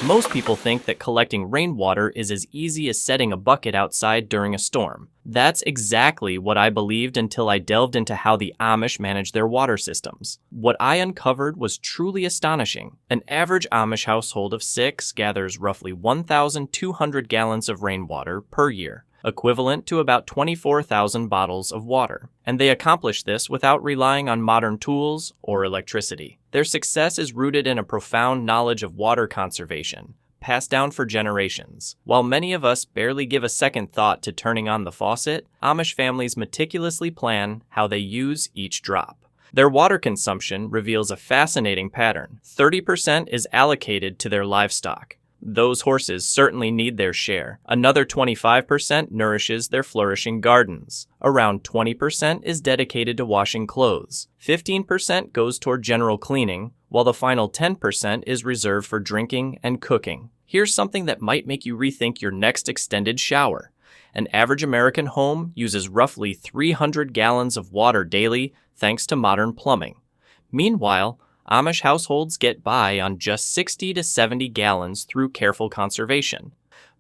Most people think that collecting rainwater is as easy as setting a bucket outside during a storm. That's exactly what I believed until I delved into how the Amish manage their water systems. What I uncovered was truly astonishing. An average Amish household of 6 gathers roughly 1,200 gallons of rainwater per year, equivalent to about 24,000 bottles of water. And they accomplish this without relying on modern tools or electricity. Their success is rooted in a profound knowledge of water conservation, passed down for generations. While many of us barely give a second thought to turning on the faucet, Amish families meticulously plan how they use each drop. Their water consumption reveals a fascinating pattern. 30% is allocated to their livestock. Those horses certainly need their share. Another 25% nourishes their flourishing gardens. Around 20% is dedicated to washing clothes. 15% goes toward general cleaning, while the final 10% is reserved for drinking and cooking. Here's something that might make you rethink your next extended shower. An average American home uses roughly 300 gallons of water daily thanks to modern plumbing. Meanwhile, Amish households get by on just 60 to 70 gallons through careful conservation.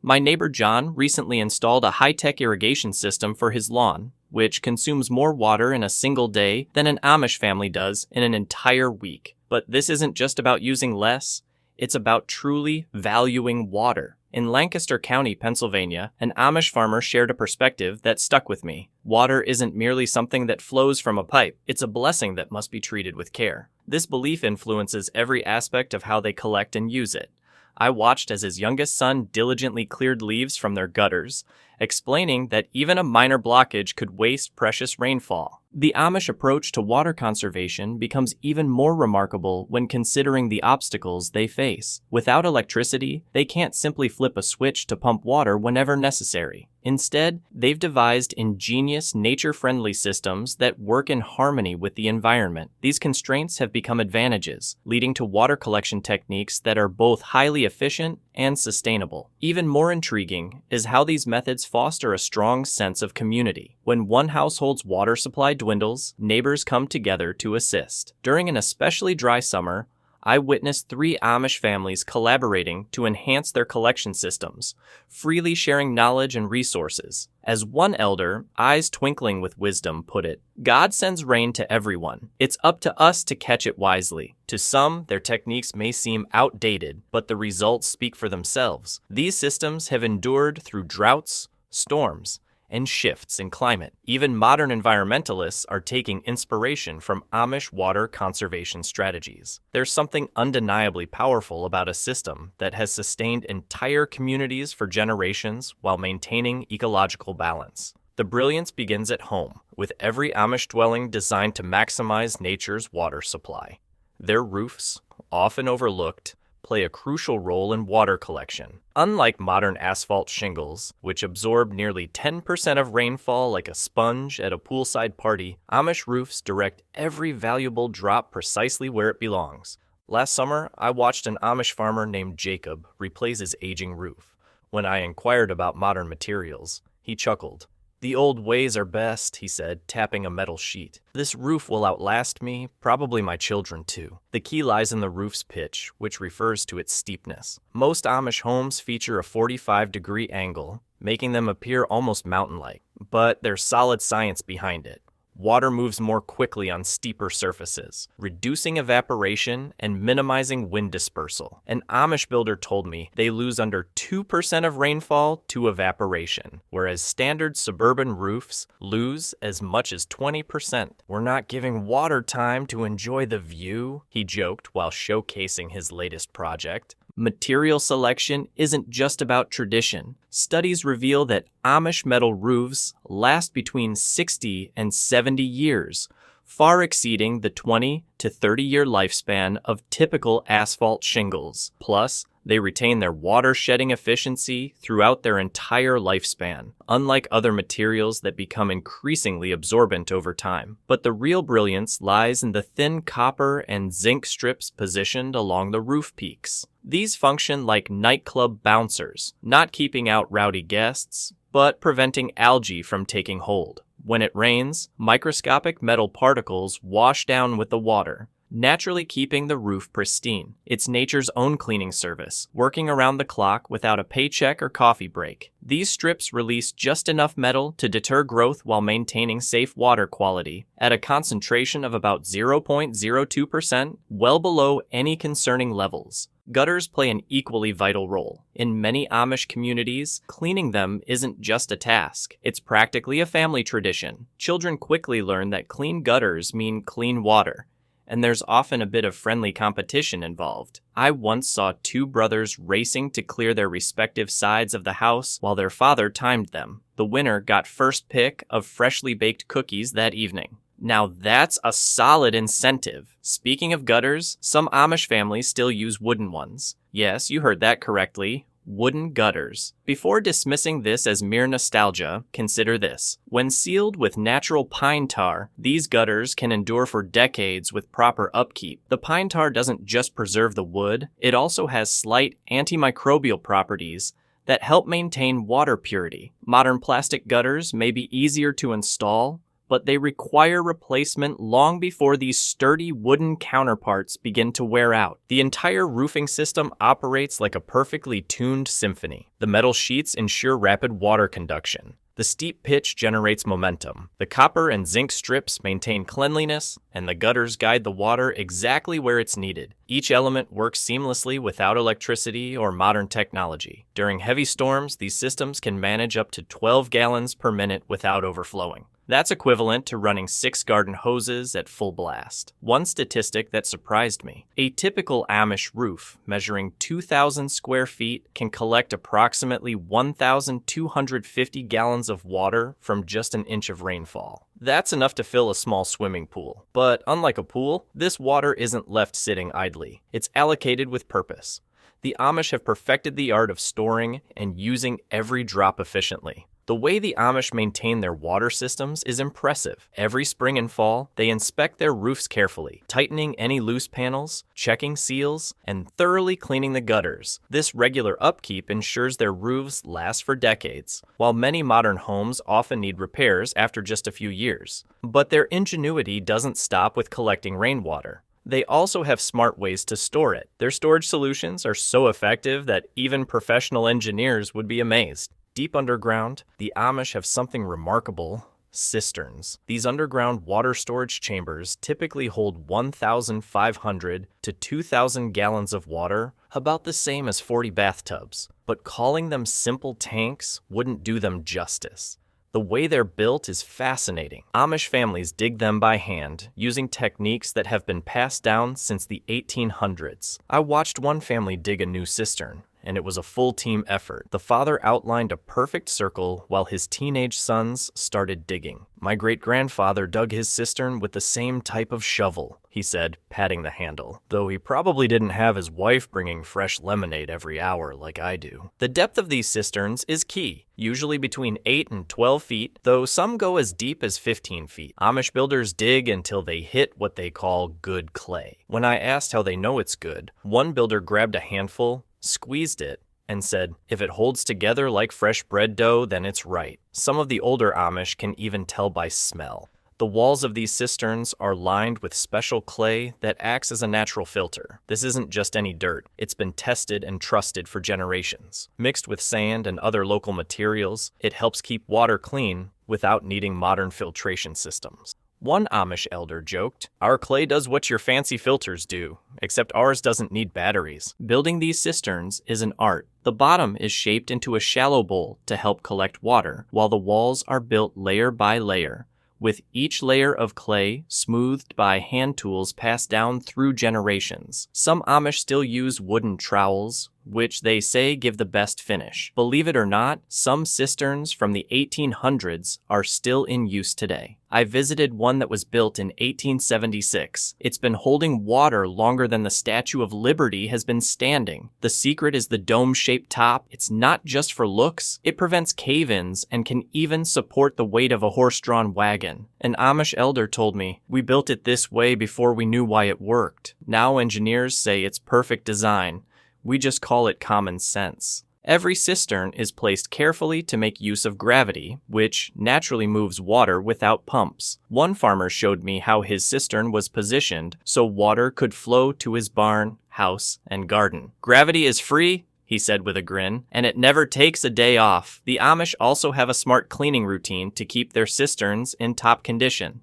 My neighbor John recently installed a high-tech irrigation system for his lawn, which consumes more water in a single day than an Amish family does in an entire week. But this isn't just about using less, it's about truly valuing water. In Lancaster County, Pennsylvania, an Amish farmer shared a perspective that stuck with me. Water isn't merely something that flows from a pipe, it's a blessing that must be treated with care. This belief influences every aspect of how they collect and use it. I watched as his youngest son diligently cleared leaves from their gutters, explaining that even a minor blockage could waste precious rainfall. The Amish approach to water conservation becomes even more remarkable when considering the obstacles they face. Without electricity, they can't simply flip a switch to pump water whenever necessary. Instead, they've devised ingenious, nature-friendly systems that work in harmony with the environment. These constraints have become advantages, leading to water collection techniques that are both highly efficient and sustainable. Even more intriguing is how these methods foster a strong sense of community. When one household's water supply dwindles, neighbors come together to assist. During an especially dry summer, I witnessed 3 Amish families collaborating to enhance their collection systems, freely sharing knowledge and resources. As one elder, eyes twinkling with wisdom, put it, "God sends rain to everyone. It's up to us to catch it wisely." To some, their techniques may seem outdated, but the results speak for themselves. These systems have endured through droughts, storms, and shifts in climate. Even modern environmentalists are taking inspiration from Amish water conservation strategies. There's something undeniably powerful about a system that has sustained entire communities for generations while maintaining ecological balance. The brilliance begins at home, with every Amish dwelling designed to maximize nature's water supply. Their roofs, often overlooked, play a crucial role in water collection. Unlike modern asphalt shingles, which absorb nearly 10% of rainfall like a sponge at a poolside party, Amish roofs direct every valuable drop precisely where it belongs. Last summer, I watched an Amish farmer named Jacob replace his aging roof. When I inquired about modern materials, he chuckled. "The old ways are best," he said, tapping a metal sheet. "This roof will outlast me, probably my children too." The key lies in the roof's pitch, which refers to its steepness. Most Amish homes feature a 45-degree angle, making them appear almost mountain-like. But there's solid science behind it. Water moves more quickly on steeper surfaces, reducing evaporation and minimizing wind dispersal. An Amish builder told me they lose under 2% of rainfall to evaporation, whereas standard suburban roofs lose as much as 20%. "We're not giving water time to enjoy the view," he joked while showcasing his latest project. Material selection isn't just about tradition. Studies reveal that Amish metal roofs last between 60 and 70 years, far exceeding the 20 to 30-year lifespan of typical asphalt shingles. Plus, they retain their water-shedding efficiency throughout their entire lifespan, unlike other materials that become increasingly absorbent over time. But the real brilliance lies in the thin copper and zinc strips positioned along the roof peaks. These function like nightclub bouncers, not keeping out rowdy guests, but preventing algae from taking hold. When it rains, microscopic metal particles wash down with the water, naturally keeping the roof pristine. It's nature's own cleaning service, working around the clock without a paycheck or coffee break. These strips release just enough metal to deter growth while maintaining safe water quality at a concentration of about 0.02%, well below any concerning levels. Gutters play an equally vital role. In many Amish communities, cleaning them isn't just a task. It's practically a family tradition. Children quickly learn that clean gutters mean clean water, and there's often a bit of friendly competition involved. I once saw two brothers racing to clear their respective sides of the house while their father timed them. The winner got first pick of freshly baked cookies that evening. Now that's a solid incentive. Speaking of gutters, some Amish families still use wooden ones. Yes, you heard that correctly. Wooden gutters. Before dismissing this as mere nostalgia, consider this. When sealed with natural pine tar, these gutters can endure for decades with proper upkeep. The pine tar doesn't just preserve the wood, it also has slight antimicrobial properties that help maintain water purity. Modern plastic gutters may be easier to install, but they require replacement long before these sturdy wooden counterparts begin to wear out. The entire roofing system operates like a perfectly tuned symphony. The metal sheets ensure rapid water conduction. The steep pitch generates momentum. The copper and zinc strips maintain cleanliness, and the gutters guide the water exactly where it's needed. Each element works seamlessly without electricity or modern technology. During heavy storms, these systems can manage up to 12 gallons per minute without overflowing. That's equivalent to running 6 garden hoses at full blast. One statistic that surprised me: a typical Amish roof measuring 2,000 square feet can collect approximately 1,250 gallons of water from just an inch of rainfall. That's enough to fill a small swimming pool. But unlike a pool, this water isn't left sitting idly. It's allocated with purpose. The Amish have perfected the art of storing and using every drop efficiently. The way the Amish maintain their water systems is impressive. Every spring and fall, they inspect their roofs carefully, tightening any loose panels, checking seals, and thoroughly cleaning the gutters. This regular upkeep ensures their roofs last for decades, while many modern homes often need repairs after just a few years. But their ingenuity doesn't stop with collecting rainwater. They also have smart ways to store it. Their storage solutions are so effective that even professional engineers would be amazed. Deep underground, the Amish have something remarkable: cisterns. These underground water storage chambers typically hold 1,500 to 2,000 gallons of water, about the same as 40 bathtubs. But calling them simple tanks wouldn't do them justice. The way they're built is fascinating. Amish families dig them by hand, using techniques that have been passed down since the 1800s. I watched one family dig a new cistern, and it was a full team effort. The father outlined a perfect circle while his teenage sons started digging. "My great-grandfather dug his cistern with the same type of shovel," he said, patting the handle, "though he probably didn't have his wife bringing fresh lemonade every hour like I do." The depth of these cisterns is key, usually between 8 and 12 feet, though some go as deep as 15 feet. Amish builders dig until they hit what they call good clay. When I asked how they know it's good, one builder grabbed a handful, squeezed it, and said, "If it holds together like fresh bread dough, then it's right." Some of the older Amish can even tell by smell. The walls of these cisterns are lined with special clay that acts as a natural filter. This isn't just any dirt. It's been tested and trusted for generations. Mixed with sand and other local materials, it helps keep water clean without needing modern filtration systems. One Amish elder joked, "Our clay does what your fancy filters do, except ours doesn't need batteries." Building these cisterns is an art. The bottom is shaped into a shallow bowl to help collect water, while the walls are built layer by layer, with each layer of clay smoothed by hand tools passed down through generations. Some Amish still use wooden trowels, which they say give the best finish. Believe it or not, some cisterns from the 1800s are still in use today. I visited one that was built in 1876. It's been holding water longer than the Statue of Liberty has been standing. The secret is the dome-shaped top. It's not just for looks. It prevents cave-ins and can even support the weight of a horse-drawn wagon. An Amish elder told me, "We built it this way before we knew why it worked. Now engineers say it's perfect design. We just call it common sense." Every cistern is placed carefully to make use of gravity, which naturally moves water without pumps. One farmer showed me how his cistern was positioned so water could flow to his barn, house, and garden. "Gravity is free," he said with a grin, "and it never takes a day off." The Amish also have a smart cleaning routine to keep their cisterns in top condition.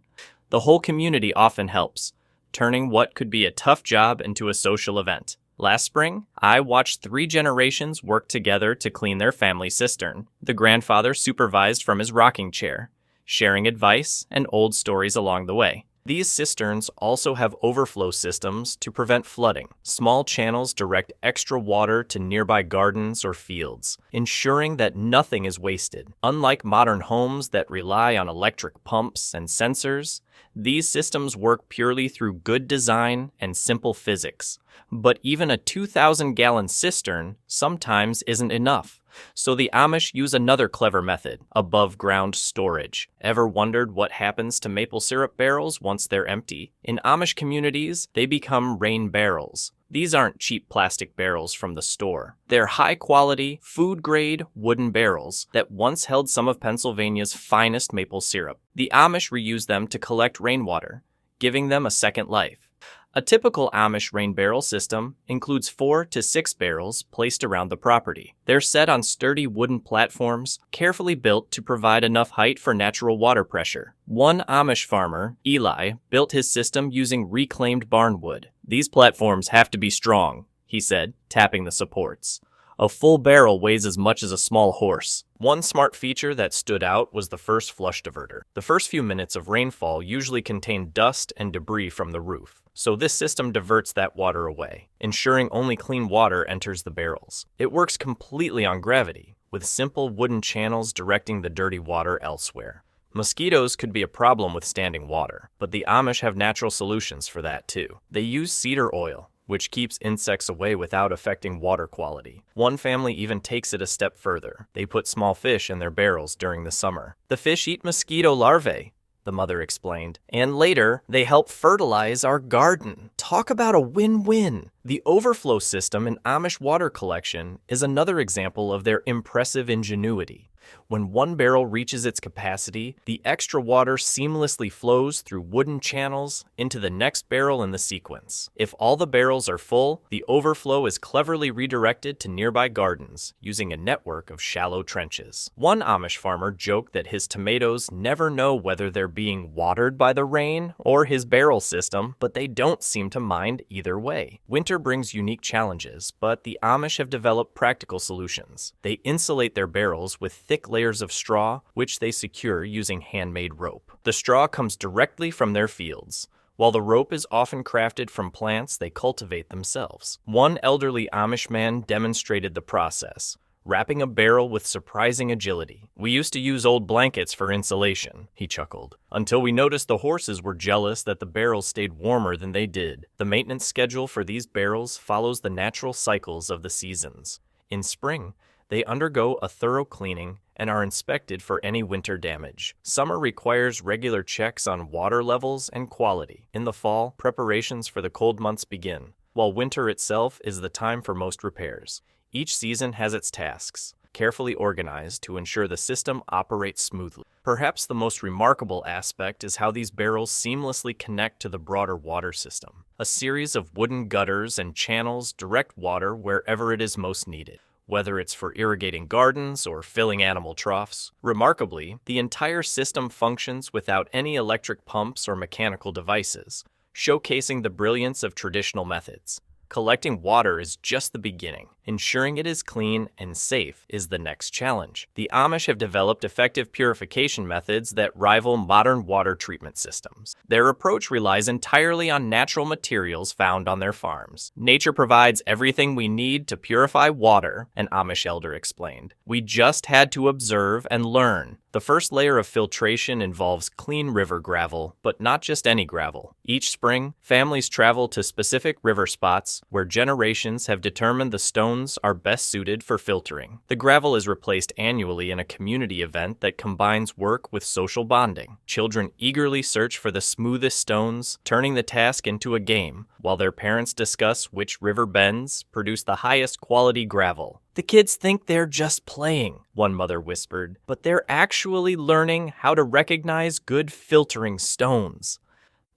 The whole community often helps, turning what could be a tough job into a social event. Last spring, I watched 3 generations work together to clean their family cistern. The grandfather supervised from his rocking chair, sharing advice and old stories along the way. These cisterns also have overflow systems to prevent flooding. Small channels direct extra water to nearby gardens or fields, ensuring that nothing is wasted. Unlike modern homes that rely on electric pumps and sensors, these systems work purely through good design and simple physics. But even a 2,000-gallon cistern sometimes isn't enough. So the Amish use another clever method, above-ground storage. Ever wondered what happens to maple syrup barrels once they're empty? In Amish communities, they become rain barrels. These aren't cheap plastic barrels from the store. They're high-quality, food-grade wooden barrels that once held some of Pennsylvania's finest maple syrup. The Amish reuse them to collect rainwater, giving them a second life. A typical Amish rain barrel system includes 4 to 6 barrels placed around the property. They're set on sturdy wooden platforms, carefully built to provide enough height for natural water pressure. One Amish farmer, Eli, built his system using reclaimed barnwood. "These platforms have to be strong," he said, tapping the supports. "A full barrel weighs as much as a small horse." One smart feature that stood out was the first flush diverter. The first few minutes of rainfall usually contain dust and debris from the roof, so this system diverts that water away, ensuring only clean water enters the barrels. It works completely on gravity, with simple wooden channels directing the dirty water elsewhere. Mosquitoes could be a problem with standing water, but the Amish have natural solutions for that too. They use cedar oil, which keeps insects away without affecting water quality. One family even takes it a step further. They put small fish in their barrels during the summer. "The fish eat mosquito larvae," the mother explained, "and later they help fertilize our garden." Talk about a win-win! The overflow system in Amish water collection is another example of their impressive ingenuity. When one barrel reaches its capacity, the extra water seamlessly flows through wooden channels into the next barrel in the sequence. If all the barrels are full, the overflow is cleverly redirected to nearby gardens using a network of shallow trenches. One Amish farmer joked that his tomatoes never know whether they're being watered by the rain or his barrel system, but they don't seem to mind either way. Winter brings unique challenges, but the Amish have developed practical solutions. They insulate their barrels with thick layers of straw, which they secure using handmade rope. The straw comes directly from their fields, while the rope is often crafted from plants they cultivate themselves. One elderly Amish man demonstrated the process, wrapping a barrel with surprising agility. "We used to use old blankets for insulation," he chuckled, "until we noticed the horses were jealous that the barrels stayed warmer than they did." The maintenance schedule for these barrels follows the natural cycles of the seasons. In spring, they undergo a thorough cleaning and are inspected for any winter damage. Summer requires regular checks on water levels and quality. In the fall, preparations for the cold months begin, while winter itself is the time for most repairs. Each season has its tasks, carefully organized to ensure the system operates smoothly. Perhaps the most remarkable aspect is how these barrels seamlessly connect to the broader water system. A series of wooden gutters and channels direct water wherever it is most needed, whether it's for irrigating gardens or filling animal troughs. Remarkably, the entire system functions without any electric pumps or mechanical devices, showcasing the brilliance of traditional methods. Collecting water is just the beginning. Ensuring it is clean and safe is the next challenge. The Amish have developed effective purification methods that rival modern water treatment systems. Their approach relies entirely on natural materials found on their farms. "Nature provides everything we need to purify water," an Amish elder explained. "We just had to observe and learn." The first layer of filtration involves clean river gravel, but not just any gravel. Each spring, families travel to specific river spots where generations have determined the stones are best suited for filtering. The gravel is replaced annually in a community event that combines work with social bonding. Children eagerly search for the smoothest stones, turning the task into a game, while their parents discuss which river bends produce the highest quality gravel. "The kids think they're just playing," one mother whispered, "but they're actually learning how to recognize good filtering stones."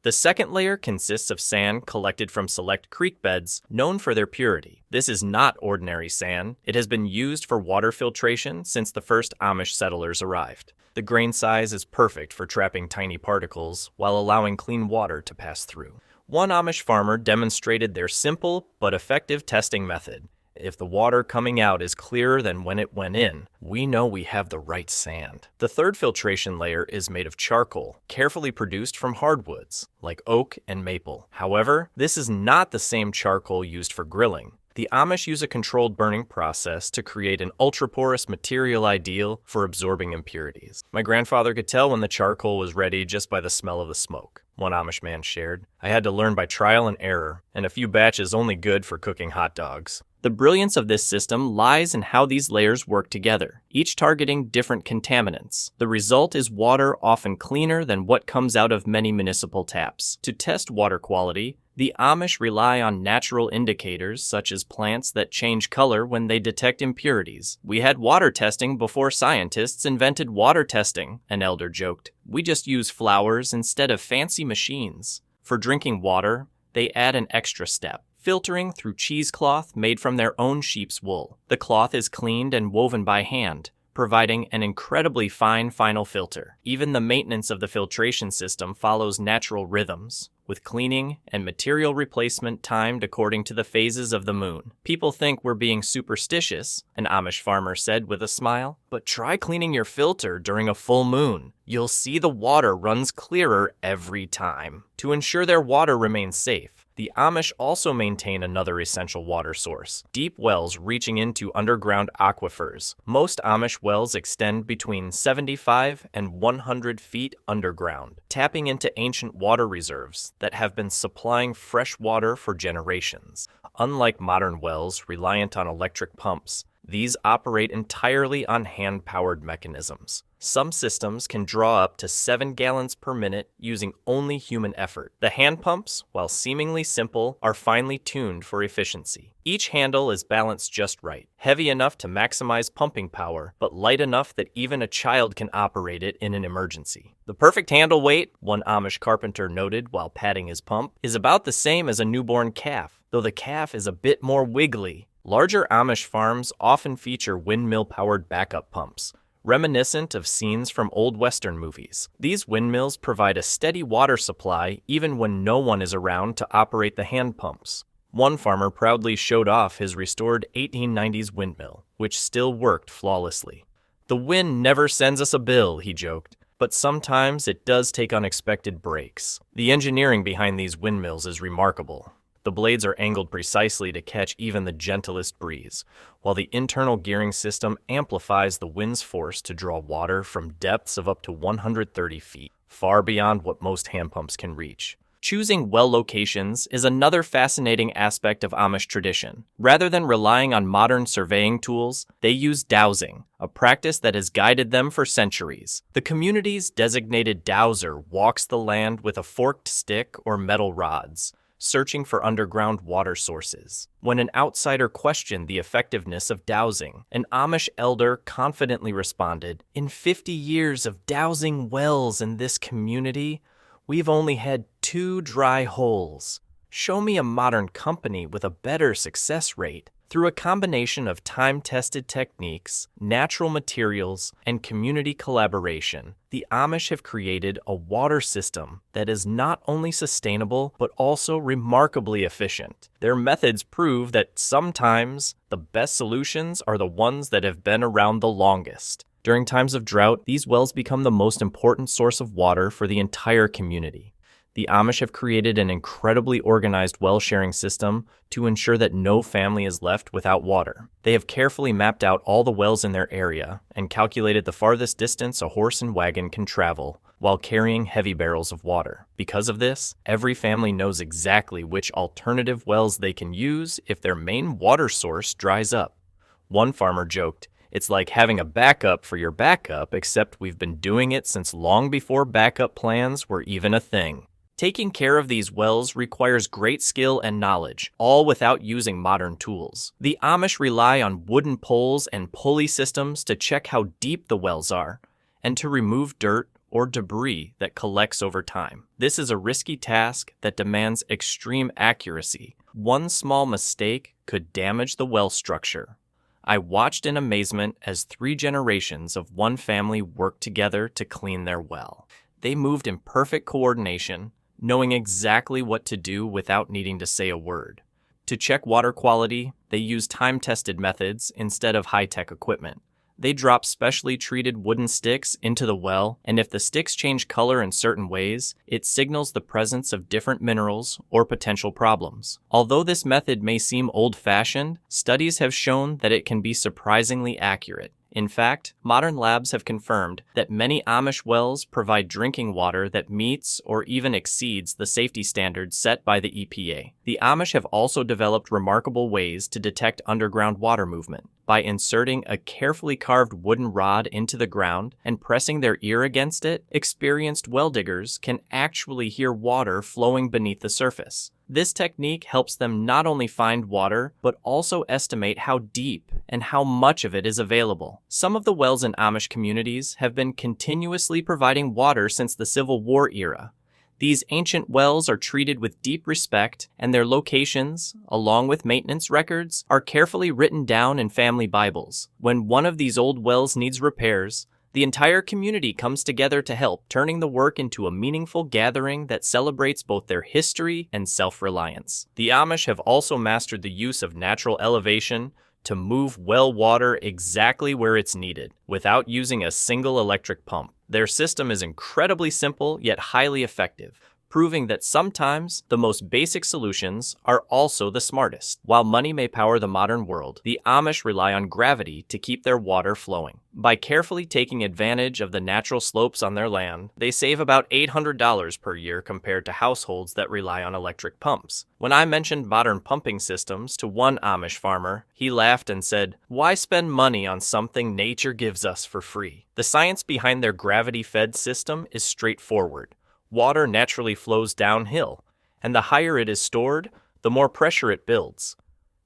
The second layer consists of sand collected from select creek beds known for their purity. This is not ordinary sand. It has been used for water filtration since the first Amish settlers arrived. The grain size is perfect for trapping tiny particles while allowing clean water to pass through. One Amish farmer demonstrated their simple but effective testing method. If the water coming out is clearer than when it went in, we know we have the right sand. The third filtration layer is made of charcoal, carefully produced from hardwoods, like oak and maple. However, this is not the same charcoal used for grilling. The Amish use a controlled burning process to create an ultra-porous material ideal for absorbing impurities. "My grandfather could tell when the charcoal was ready just by the smell of the smoke," one Amish man shared. "I had to learn by trial and error, and a few batches only good for cooking hot dogs." The brilliance of this system lies in how these layers work together, each targeting different contaminants. The result is water often cleaner than what comes out of many municipal taps. To test water quality, the Amish rely on natural indicators such as plants that change color when they detect impurities. "We had water testing before scientists invented water testing," an elder joked. "We just use flowers instead of fancy machines." For drinking water, they add an extra step, filtering through cheesecloth made from their own sheep's wool. The cloth is cleaned and woven by hand, providing an incredibly fine final filter. Even the maintenance of the filtration system follows natural rhythms, with cleaning and material replacement timed according to the phases of the moon. "People think we're being superstitious," an Amish farmer said with a smile, "but try cleaning your filter during a full moon. You'll see the water runs clearer every time." To ensure their water remains safe, the Amish also maintain another essential water source, deep wells reaching into underground aquifers. Most Amish wells extend between 75 and 100 feet underground, tapping into ancient water reserves that have been supplying fresh water for generations. Unlike modern wells reliant on electric pumps, these operate entirely on hand-powered mechanisms. Some systems can draw up to 7 gallons per minute using only human effort. The hand pumps, while seemingly simple, are finely tuned for efficiency. Each handle is balanced just right, heavy enough to maximize pumping power, but light enough that even a child can operate it in an emergency. "The perfect handle weight," one Amish carpenter noted while patting his pump, "is about the same as a newborn calf, though the calf is a bit more wiggly." Larger Amish farms often feature windmill-powered backup pumps, reminiscent of scenes from old Western movies. These windmills provide a steady water supply even when no one is around to operate the hand pumps. One farmer proudly showed off his restored 1890s windmill, which still worked flawlessly. "The wind never sends us a bill," he joked, "but sometimes it does take unexpected breaks." The engineering behind these windmills is remarkable. The blades are angled precisely to catch even the gentlest breeze, while the internal gearing system amplifies the wind's force to draw water from depths of up to 130 feet, far beyond what most hand pumps can reach. Choosing well locations is another fascinating aspect of Amish tradition. Rather than relying on modern surveying tools, they use dowsing, a practice that has guided them for centuries. The community's designated dowser walks the land with a forked stick or metal rods, searching for underground water sources. When an outsider questioned the effectiveness of dowsing, an Amish elder confidently responded, "In 50 years of dowsing wells in this community, we've only had 2 dry holes. Show me a modern company with a better success rate." Through a combination of time-tested techniques, natural materials, and community collaboration, the Amish have created a water system that is not only sustainable, but also remarkably efficient. Their methods prove that sometimes the best solutions are the ones that have been around the longest. During times of drought, these wells become the most important source of water for the entire community. The Amish have created an incredibly organized well-sharing system to ensure that no family is left without water. They have carefully mapped out all the wells in their area and calculated the farthest distance a horse and wagon can travel while carrying heavy barrels of water. Because of this, every family knows exactly which alternative wells they can use if their main water source dries up. One farmer joked, "It's like having a backup for your backup, except we've been doing it since long before backup plans were even a thing." Taking care of these wells requires great skill and knowledge, all without using modern tools. The Amish rely on wooden poles and pulley systems to check how deep the wells are, and to remove dirt or debris that collects over time. This is a risky task that demands extreme accuracy. One small mistake could damage the well structure. I watched in amazement as 3 generations of one family worked together to clean their well. They moved in perfect coordination, knowing exactly what to do without needing to say a word. To check water quality, they used time-tested methods instead of high-tech equipment. They drop specially treated wooden sticks into the well, and if the sticks change color in certain ways, it signals the presence of different minerals or potential problems. Although this method may seem old-fashioned, studies have shown that it can be surprisingly accurate. In fact, modern labs have confirmed that many Amish wells provide drinking water that meets or even exceeds the safety standards set by the EPA. The Amish have also developed remarkable ways to detect underground water movement. By inserting a carefully carved wooden rod into the ground and pressing their ear against it, experienced well diggers can actually hear water flowing beneath the surface. This technique helps them not only find water, but also estimate how deep and how much of it is available. Some of the wells in Amish communities have been continuously providing water since the Civil War era. These ancient wells are treated with deep respect, and their locations, along with maintenance records, are carefully written down in family Bibles. When one of these old wells needs repairs, the entire community comes together to help, turning the work into a meaningful gathering that celebrates both their history and self-reliance. The Amish have also mastered the use of natural elevation to move well water exactly where it's needed, without using a single electric pump. Their system is incredibly simple yet highly effective, proving that sometimes the most basic solutions are also the smartest. While money may power the modern world, the Amish rely on gravity to keep their water flowing. By carefully taking advantage of the natural slopes on their land, they save about $800 per year compared to households that rely on electric pumps. When I mentioned modern pumping systems to one Amish farmer, he laughed and said, "Why spend money on something nature gives us for free?" The science behind their gravity-fed system is straightforward. Water naturally flows downhill, and the higher it is stored, the more pressure it builds.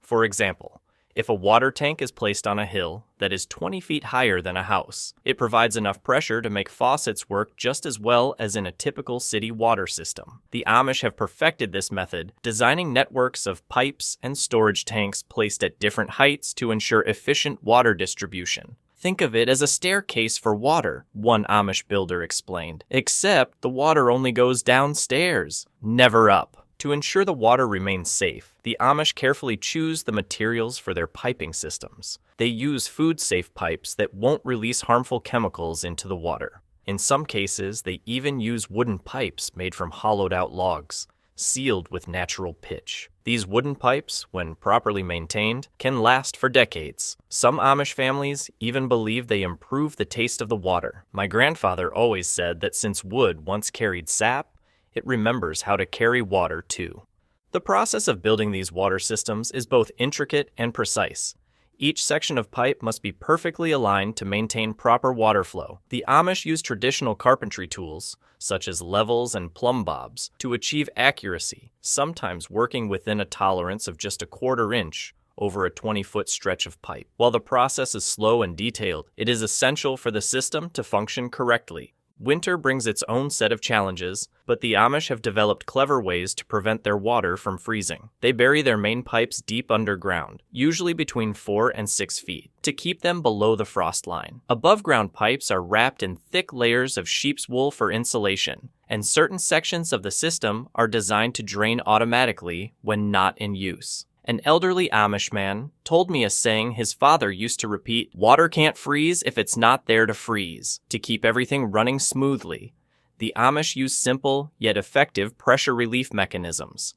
For example, if a water tank is placed on a hill that is 20 feet higher than a house, it provides enough pressure to make faucets work just as well as in a typical city water system. The Amish have perfected this method, designing networks of pipes and storage tanks placed at different heights to ensure efficient water distribution. Think of it as a staircase for water, one Amish builder explained. Except the water only goes downstairs, never up. To ensure the water remains safe, the Amish carefully choose the materials for their piping systems. They use food-safe pipes that won't release harmful chemicals into the water. In some cases, they even use wooden pipes made from hollowed-out logs, sealed with natural pitch. These wooden pipes, when properly maintained, can last for decades. Some Amish families even believe they improve the taste of the water. My grandfather always said that since wood once carried sap, it remembers how to carry water too. The process of building these water systems is both intricate and precise. Each section of pipe must be perfectly aligned to maintain proper water flow. The Amish use traditional carpentry tools, such as levels and plumb bobs, to achieve accuracy, sometimes working within a tolerance of just a quarter inch over a 20-foot stretch of pipe. While the process is slow and detailed, it is essential for the system to function correctly. Winter brings its own set of challenges, but the Amish have developed clever ways to prevent their water from freezing. They bury their main pipes deep underground, usually between 4 and 6 feet, to keep them below the frost line. Above-ground pipes are wrapped in thick layers of sheep's wool for insulation, and certain sections of the system are designed to drain automatically when not in use. An elderly Amish man told me a saying his father used to repeat, "Water can't freeze if it's not there to freeze." To keep everything running smoothly, the Amish use simple yet effective pressure relief mechanisms.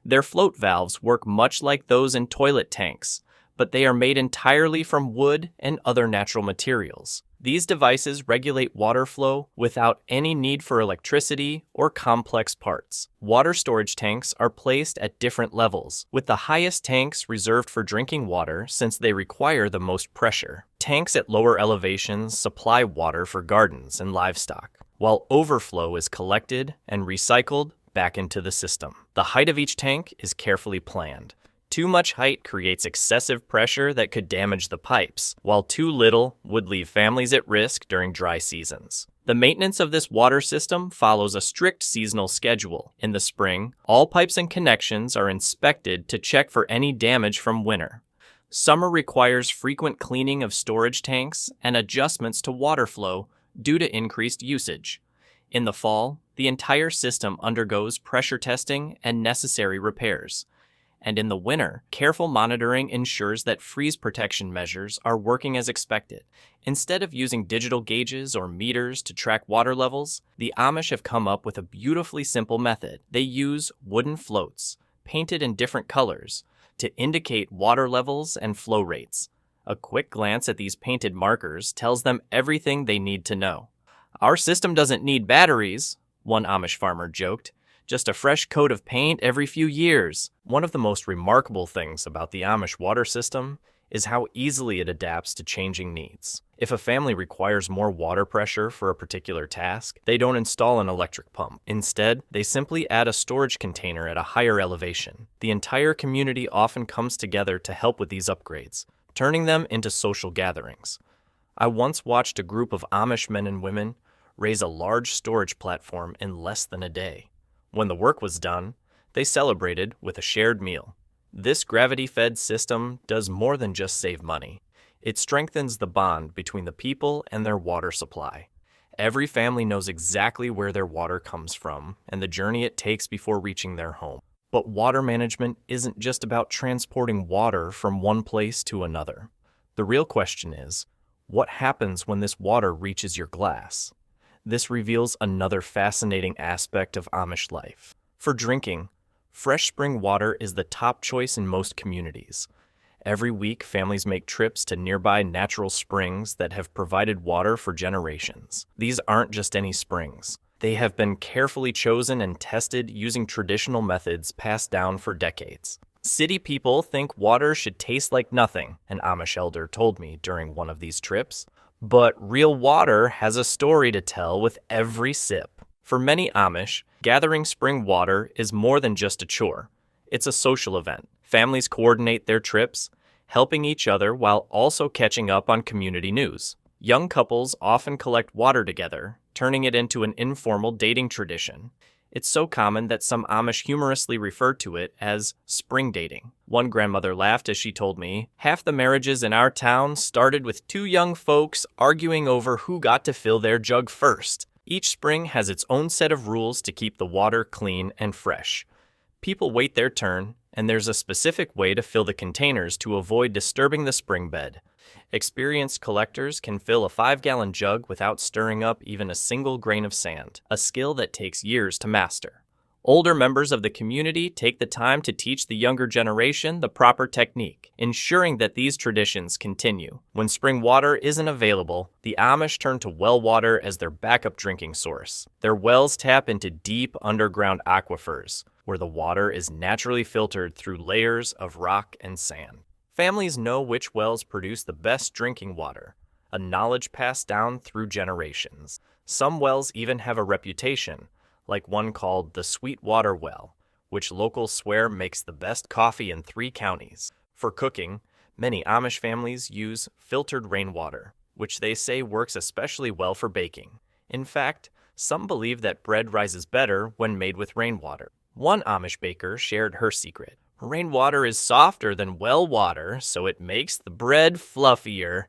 Their float valves work much like those in toilet tanks, but they are made entirely from wood and other natural materials. These devices regulate water flow without any need for electricity or complex parts. Water storage tanks are placed at different levels, with the highest tanks reserved for drinking water since they require the most pressure. Tanks at lower elevations supply water for gardens and livestock, while overflow is collected and recycled back into the system. The height of each tank is carefully planned. Too much height creates excessive pressure that could damage the pipes, while too little would leave families at risk during dry seasons. The maintenance of this water system follows a strict seasonal schedule. In the spring, all pipes and connections are inspected to check for any damage from winter. Summer requires frequent cleaning of storage tanks and adjustments to water flow due to increased usage. In the fall, the entire system undergoes pressure testing and necessary repairs. And in the winter, careful monitoring ensures that freeze protection measures are working as expected. Instead of using digital gauges or meters to track water levels, the Amish have come up with a beautifully simple method. They use wooden floats, painted in different colors, to indicate water levels and flow rates. A quick glance at these painted markers tells them everything they need to know. "Our system doesn't need batteries," one Amish farmer joked. "Just a fresh coat of paint every few years." One of the most remarkable things about the Amish water system is how easily it adapts to changing needs. If a family requires more water pressure for a particular task, they don't install an electric pump. Instead, they simply add a storage container at a higher elevation. The entire community often comes together to help with these upgrades, turning them into social gatherings. I once watched a group of Amish men and women raise a large storage platform in less than a day. When the work was done, they celebrated with a shared meal. This gravity-fed system does more than just save money. It strengthens the bond between the people and their water supply. Every family knows exactly where their water comes from and the journey it takes before reaching their home. But water management isn't just about transporting water from one place to another. The real question is, what happens when this water reaches your glass? This reveals another fascinating aspect of Amish life. For drinking, fresh spring water is the top choice in most communities. Every week, families make trips to nearby natural springs that have provided water for generations. These aren't just any springs. They have been carefully chosen and tested using traditional methods passed down for decades. City people think water should taste like nothing, an Amish elder told me during one of these trips. But real water has a story to tell with every sip. For many Amish, gathering spring water is more than just a chore. It's a social event. Families coordinate their trips, helping each other while also catching up on community news. Young couples often collect water together, turning it into an informal dating tradition. It's so common that some Amish humorously refer to it as spring dating. One grandmother laughed as she told me, "Half the marriages in our town started with two young folks arguing over who got to fill their jug first." Each spring has its own set of rules to keep the water clean and fresh. People wait their turn, and there's a specific way to fill the containers to avoid disturbing the spring bed. Experienced collectors can fill a 5-gallon jug without stirring up even a single grain of sand, a skill that takes years to master. Older members of the community take the time to teach the younger generation the proper technique, ensuring that these traditions continue. When spring water isn't available, the Amish turn to well water as their backup drinking source. Their wells tap into deep underground aquifers, where the water is naturally filtered through layers of rock and sand. Families know which wells produce the best drinking water, a knowledge passed down through generations. Some wells even have a reputation, like one called the Sweetwater Well, which locals swear makes the best coffee in 3 counties. For cooking, many Amish families use filtered rainwater, which they say works especially well for baking. In fact, some believe that bread rises better when made with rainwater. One Amish baker shared her secret. "Rainwater is softer than well water, so it makes the bread fluffier.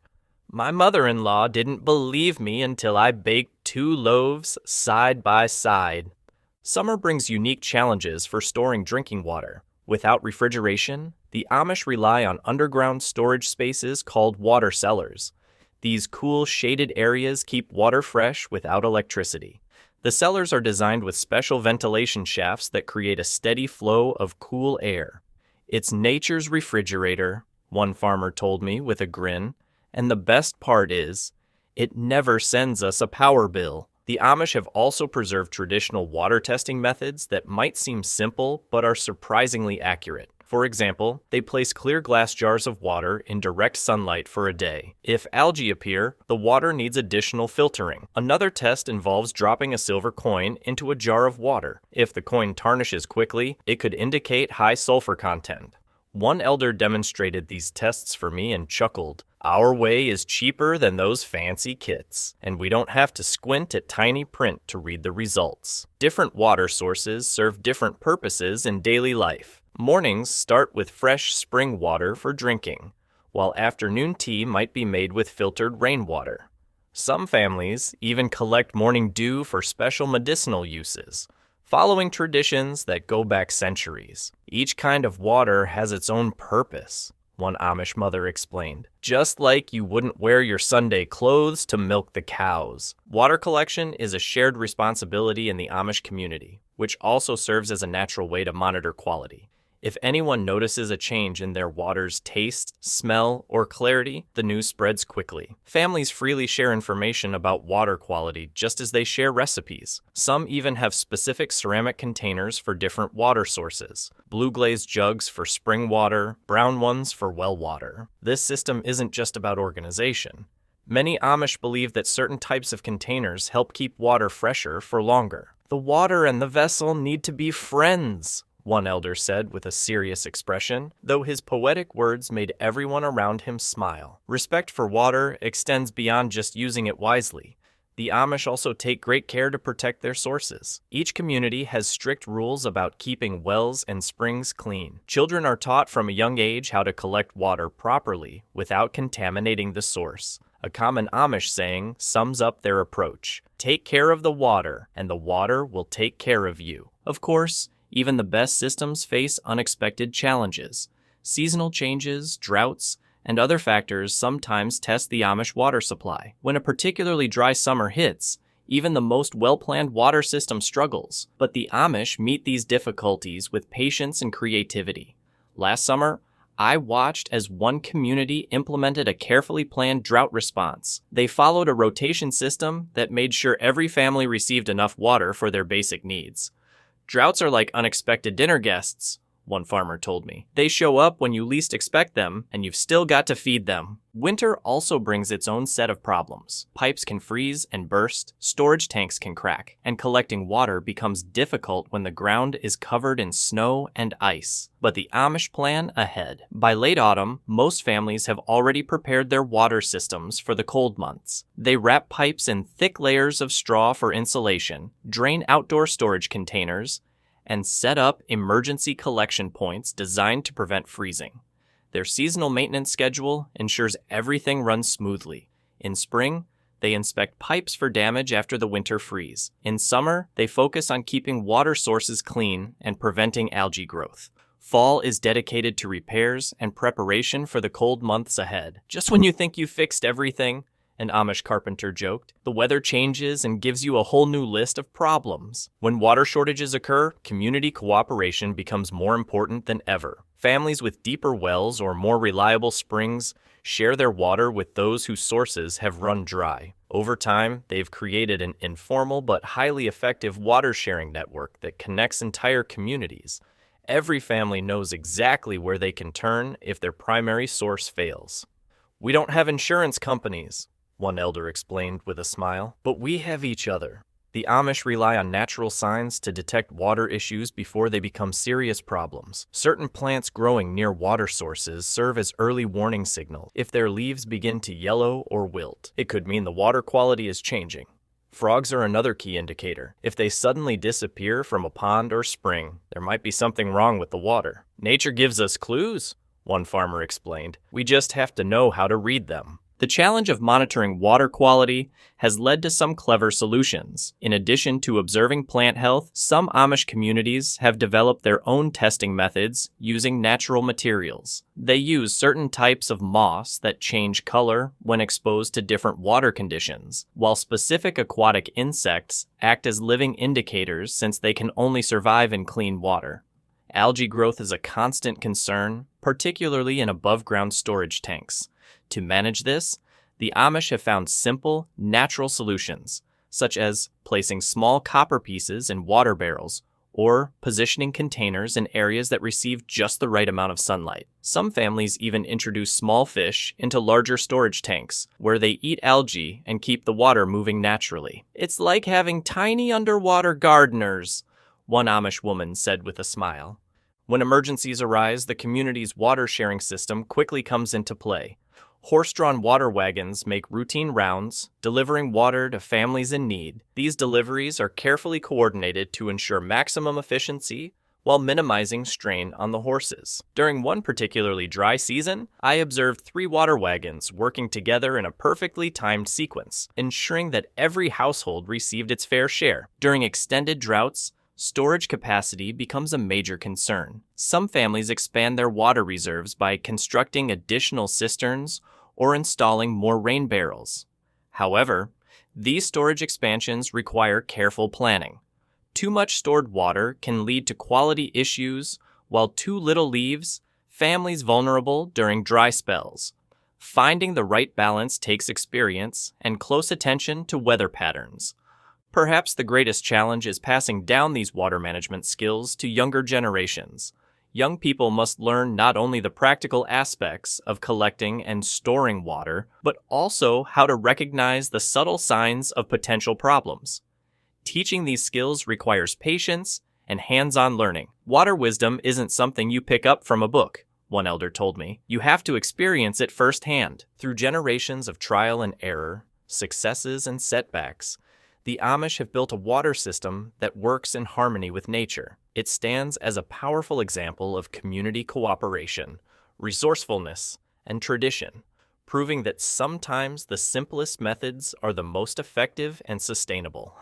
My mother-in-law didn't believe me until I baked 2 loaves side by side." Summer brings unique challenges for storing drinking water. Without refrigeration, the Amish rely on underground storage spaces called water cellars. These cool, shaded areas keep water fresh without electricity. The cellars are designed with special ventilation shafts that create a steady flow of cool air. "It's nature's refrigerator," one farmer told me with a grin, "and the best part is, it never sends us a power bill." The Amish have also preserved traditional water testing methods that might seem simple but are surprisingly accurate. For example, they place clear glass jars of water in direct sunlight for a day. If algae appear, the water needs additional filtering. Another test involves dropping a silver coin into a jar of water. If the coin tarnishes quickly, it could indicate high sulfur content. One elder demonstrated these tests for me and chuckled. Our way is cheaper than those fancy kits, and we don't have to squint at tiny print to read the results. Different water sources serve different purposes in daily life. Mornings start with fresh spring water for drinking, while afternoon tea might be made with filtered rainwater. Some families even collect morning dew for special medicinal uses, following traditions that go back centuries. Each kind of water has its own purpose, one Amish mother explained. Just like you wouldn't wear your Sunday clothes to milk the cows. Water collection is a shared responsibility in the Amish community, which also serves as a natural way to monitor quality. If anyone notices a change in their water's taste, smell, or clarity, the news spreads quickly. Families freely share information about water quality just as they share recipes. Some even have specific ceramic containers for different water sources. Blue glazed jugs for spring water, brown ones for well water. This system isn't just about organization. Many Amish believe that certain types of containers help keep water fresher for longer. The water and the vessel need to be friends, one elder said with a serious expression, though his poetic words made everyone around him smile. Respect for water extends beyond just using it wisely. The Amish also take great care to protect their sources. Each community has strict rules about keeping wells and springs clean. Children are taught from a young age how to collect water properly without contaminating the source. A common Amish saying sums up their approach. Take care of the water, and the water will take care of you. Of course, even the best systems face unexpected challenges. Seasonal changes, droughts, and other factors sometimes test the Amish water supply. When a particularly dry summer hits, even the most well-planned water system struggles. But the Amish meet these difficulties with patience and creativity. Last summer, I watched as one community implemented a carefully planned drought response. They followed a rotation system that made sure every family received enough water for their basic needs. Droughts are like unexpected dinner guests, one farmer told me. They show up when you least expect them, and you've still got to feed them. Winter also brings its own set of problems. Pipes can freeze and burst, storage tanks can crack, and collecting water becomes difficult when the ground is covered in snow and ice. But the Amish plan ahead. By late autumn, most families have already prepared their water systems for the cold months. They wrap pipes in thick layers of straw for insulation, drain outdoor storage containers, and set up emergency collection points designed to prevent freezing. Their seasonal maintenance schedule ensures everything runs smoothly. In spring, they inspect pipes for damage after the winter freeze. In summer, they focus on keeping water sources clean and preventing algae growth. Fall is dedicated to repairs and preparation for the cold months ahead. Just when you think you've fixed everything, an Amish carpenter joked, the weather changes and gives you a whole new list of problems. When water shortages occur, community cooperation becomes more important than ever. Families with deeper wells or more reliable springs share their water with those whose sources have run dry. Over time, they've created an informal but highly effective water sharing network that connects entire communities. Every family knows exactly where they can turn if their primary source fails. We don't have insurance companies, one elder explained with a smile, but we have each other. The Amish rely on natural signs to detect water issues before they become serious problems. Certain plants growing near water sources serve as early warning signals. If their leaves begin to yellow or wilt, it could mean the water quality is changing. Frogs are another key indicator. If they suddenly disappear from a pond or spring, there might be something wrong with the water. Nature gives us clues, one farmer explained. We just have to know how to read them. The challenge of monitoring water quality has led to some clever solutions. In addition to observing plant health, some Amish communities have developed their own testing methods using natural materials. They use certain types of moss that change color when exposed to different water conditions, while specific aquatic insects act as living indicators since they can only survive in clean water. Algae growth is a constant concern, particularly in above-ground storage tanks. To manage this, the Amish have found simple, natural solutions, such as placing small copper pieces in water barrels or positioning containers in areas that receive just the right amount of sunlight. Some families even introduce small fish into larger storage tanks, where they eat algae and keep the water moving naturally. "It's like having tiny underwater gardeners," one Amish woman said with a smile. When emergencies arise, the community's water sharing system quickly comes into play. Horse-drawn water wagons make routine rounds, delivering water to families in need. These deliveries are carefully coordinated to ensure maximum efficiency while minimizing strain on the horses. During one particularly dry season, I observed 3 water wagons working together in a perfectly timed sequence, ensuring that every household received its fair share. During extended droughts, storage capacity becomes a major concern. Some families expand their water reserves by constructing additional cisterns or installing more rain barrels. However, these storage expansions require careful planning. Too much stored water can lead to quality issues, while too little leaves families vulnerable during dry spells. Finding the right balance takes experience and close attention to weather patterns. Perhaps the greatest challenge is passing down these water management skills to younger generations. Young people must learn not only the practical aspects of collecting and storing water, but also how to recognize the subtle signs of potential problems. Teaching these skills requires patience and hands-on learning. Water wisdom isn't something you pick up from a book, one elder told me. You have to experience it firsthand. Through generations of trial and error, successes and setbacks, the Amish have built a water system that works in harmony with nature. It stands as a powerful example of community cooperation, resourcefulness, and tradition, proving that sometimes the simplest methods are the most effective and sustainable.